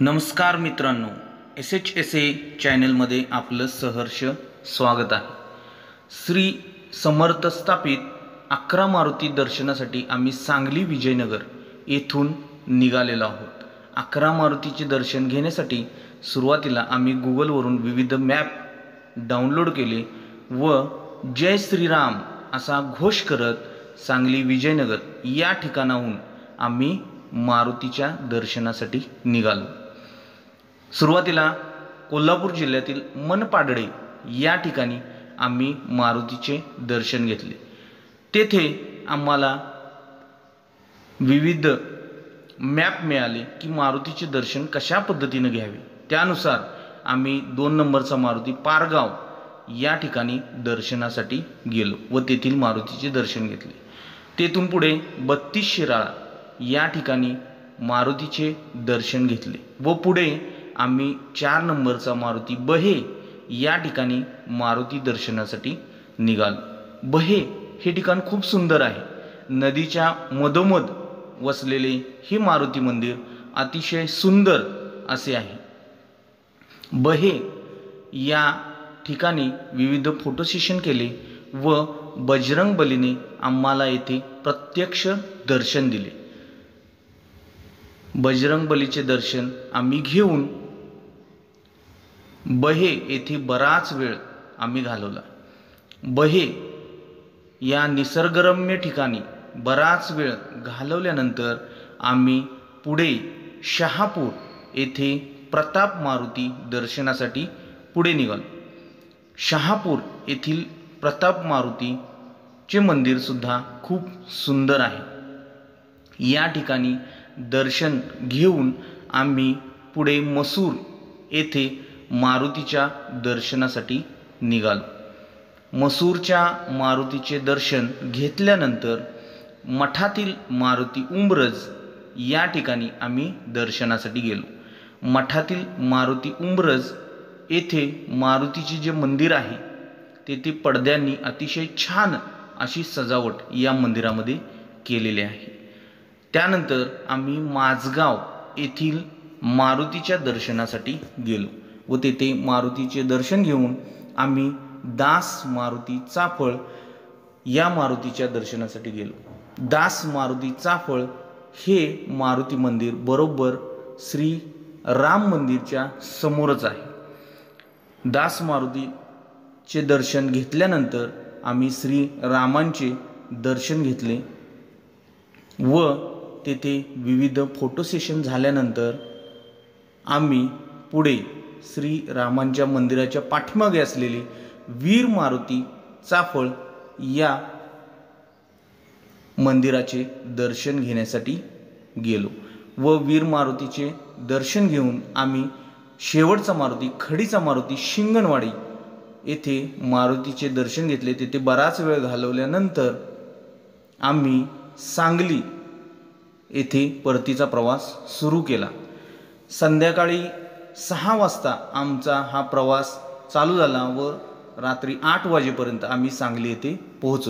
नमस्कार मित्रांनो, SHSA चॅनलमध्ये आपलं सहर्ष स्वागत आहे। श्री समर्थ स्थापित 11 मारुती दर्शनासाठी आम्ही सांगली विजयनगर येथून निघालेलो आहोत। 11 मारुतीचे दर्शन घेण्यासाठी सुरुवातीला आम्ही गुगलवरून विविध मॅप डाउनलोड केले व जय श्रीराम असा घोष करत सांगली विजयनगर या ठिकाणाहून आम्ही मारुतीच्या दर्शनासाठी निघालो। सुरुवातीला कोल्हापूर जिल्ह्यातील मनपाडळे या ठिकाणी आम्ही मारुतीचे दर्शन घेतले। तेथे आम्हाला विविध मॅप मिळाले की मारुतीचे दर्शन कशा पद्धतीने घ्यावे। त्यानुसार आम्ही 2 नंबरचा मारुती पारगाव या ठिकाणी दर्शनासाठी गेलो व तेथील मारुतीचे दर्शन घेतले। तेथून पुढे 32 शिराळा या ठिकाणी मारुतीचे दर्शन घेतले व पुढे आम्ही 4 नंबरचा मारुती बहे या ठिकाणी मारुती दर्शनासाठी निघालो। बहे हे ठिकाण खूप सुंदर आहे। नदीच्या मधोमध वसलेले हे मारुती मंदिर अतिशय सुंदर असे आहे। बहे या ठिकाणी विविध फोटो सेशन केले व बजरंगबलीने आम्हाला येथे प्रत्यक्ष दर्शन दिले। बजरंगबलीचे दर्शन आम्ही घेऊन बहे येथे बराच वेळ आम्ही घालवला। बहे या निसर्गरम्य ठिकाणी बराच वेळ घालवल्यानंतर आम्ही पुढे शहापूर येथे प्रताप मारुती दर्शनासाठी पुढे निघालो। शहापूर येथील प्रताप मारुतीचे मंदिर सुद्धा खूप सुंदर आहे। या ठिकाणी दर्शन घेऊन आम्ही पुढे मसूर येथे मारुतीच्या दर्शनासाठी निघालो। मसूरच्या मारुतीचे दर्शन घेतल्यानंतर मठातील मारुती उंब्रज या ठिकाणी आम्ही दर्शनासाठी गेलो। मठातील मारुती उंब्रज येथे मारुतीचे जे मंदिर आहे तेथे पडद्यांनी अतिशय छान अशी सजावट या मंदिरामध्ये केलेली आहे। त्यानंतर आम्ही माझगाव येथील मारुतीच्या दर्शनासाठी गेलो व तेथे मारुतीचे दर्शन घेऊन आम्ही दास मारुती चाफळ या मारुतीच्या दर्शनासाठी गेलो। दास मारुती चाफळ हे मारुती मंदिर बरोबर श्री राम मंदिरच्या समोरच आहे। दास मारुतीचे दर्शन घेतल्यानंतर आम्ही श्री रामांचे दर्शन घेतले व तेथे विविध फोटो सेशन झाल्यानंतर आम्ही पुढे श्री रामांच्या मंदिराच्या पाठीमागे असलेले वीर मारुती चाफळ या मंदिराचे दर्शन घेण्यासाठी गेलो व वीर मारुतीचे दर्शन घेऊन आम्ही शेवटचा मारुती खडीचा मारुती शिंगणवाडी येथे मारुतीचे दर्शन घेतले। तेथे बराच वेळ घालवल्यानंतर आम्ही सांगली येथे परतीचा प्रवास सुरू केला। संध्याकाळी 6 वाजता आमचा हा प्रवास चालू झाला व रात्री 8 वाजेपर्यंत आम्ही सांगली येथे पोहोचलो।